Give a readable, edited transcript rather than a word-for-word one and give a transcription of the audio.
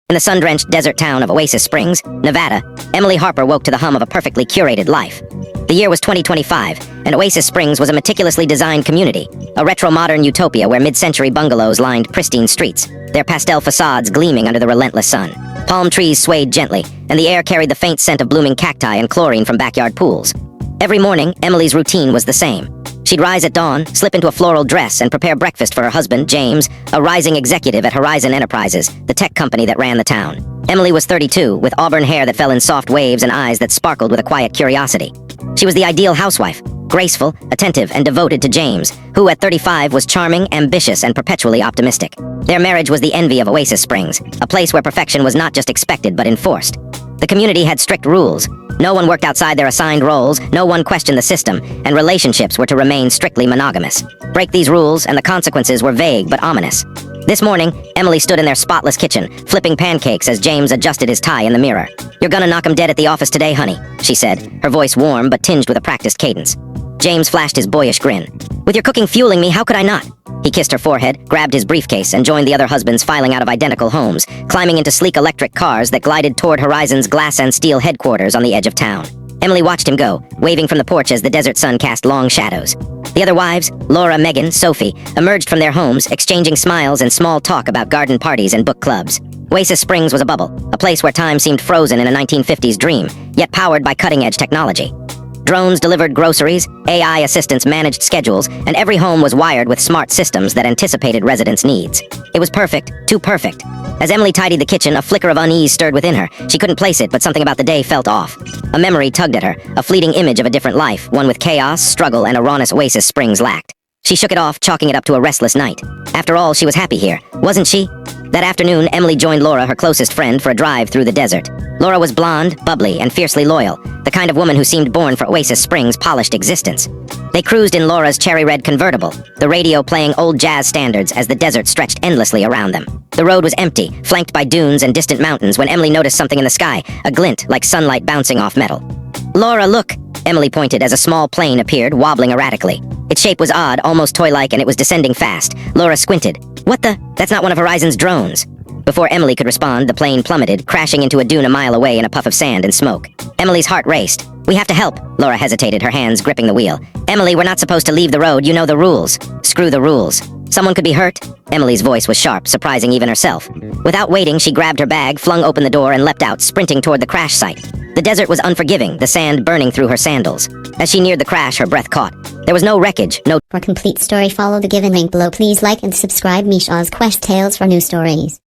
In the sun-drenched desert town of Oasis Springs, Nevada, Emily Harper woke to the hum of a perfectly curated life. The year was 2025, and Oasis Springs was a meticulously designed community, a retro-modern utopia where mid-century bungalows lined pristine streets, their pastel facades gleaming under the relentless sun. Palm trees swayed gently, and the air carried the faint scent of blooming cacti and chlorine from backyard pools. Every morning, Emily's routine was the same. She'd rise at dawn, slip into a floral dress, and prepare breakfast for her husband, James, a rising executive at Horizon Enterprises, the tech company that ran the town. Emily was 32, with auburn hair that fell in soft waves and eyes that sparkled with a quiet curiosity. She was the ideal housewife, graceful, attentive, and devoted to James, who at 35 was charming, ambitious, and perpetually optimistic. Their marriage was the envy of Oasis Springs, a place where perfection was not just expected but enforced. The community had strict rules. No one worked outside their assigned roles, no one questioned the system, and relationships were to remain strictly monogamous. Break these rules, and the consequences were vague but ominous. This morning, Emily stood in their spotless kitchen, flipping pancakes as James adjusted his tie in the mirror. "You're gonna knock him dead at the office today, honey," she said, her voice warm but tinged with a practiced cadence. James flashed his boyish grin. "With your cooking fueling me, how could I not?" He kissed her forehead, grabbed his briefcase, and joined the other husbands filing out of identical homes, climbing into sleek electric cars that glided toward Horizon's glass and steel headquarters on the edge of town. Emily watched him go, waving from the porch as the desert sun cast long shadows. The other wives, Laura, Megan, Sophie, emerged from their homes, exchanging smiles and small talk about garden parties and book clubs. Oasis Springs was a bubble, a place where time seemed frozen in a 1950s dream, yet powered by cutting-edge technology. Drones delivered groceries, AI assistants managed schedules, and every home was wired with smart systems that anticipated residents' needs. It was perfect, too perfect. As Emily tidied the kitchen, a flicker of unease stirred within her. She couldn't place it, but something about the day felt off. A memory tugged at her, a fleeting image of a different life, one with chaos, struggle, and a rawness Oasis Springs lacked. She shook it off, chalking it up to a restless night. After all, she was happy here, wasn't she? That afternoon, Emily joined Laura, her closest friend, for a drive through the desert. Laura was blonde, bubbly, and fiercely loyal, the kind of woman who seemed born for Oasis Springs' polished existence. They cruised in Laura's cherry-red convertible, the radio playing old jazz standards as the desert stretched endlessly around them. The road was empty, flanked by dunes and distant mountains, when Emily noticed something in the sky, a glint like sunlight bouncing off metal. "Laura, look!" Emily pointed as a small plane appeared, wobbling erratically. Its shape was odd, almost toy-like, and it was descending fast. Laura squinted. "What the? That's not one of Horizon's drones." Before Emily could respond, the plane plummeted, crashing into a dune a mile away in a puff of sand and smoke. Emily's heart raced. "We have to help." Laura hesitated, her hands gripping the wheel. "Emily, we're not supposed to leave the road. You know the rules." "Screw the rules. Someone could be hurt." Emily's voice was sharp, surprising even herself. Without waiting, she grabbed her bag, flung open the door, and leapt out, sprinting toward the crash site. The desert was unforgiving, the sand burning through her sandals. As she neared the crash, her breath caught. There was no wreckage, no... For complete story, follow the given link below. Please like and subscribe Meesha's Quest Tales for new stories.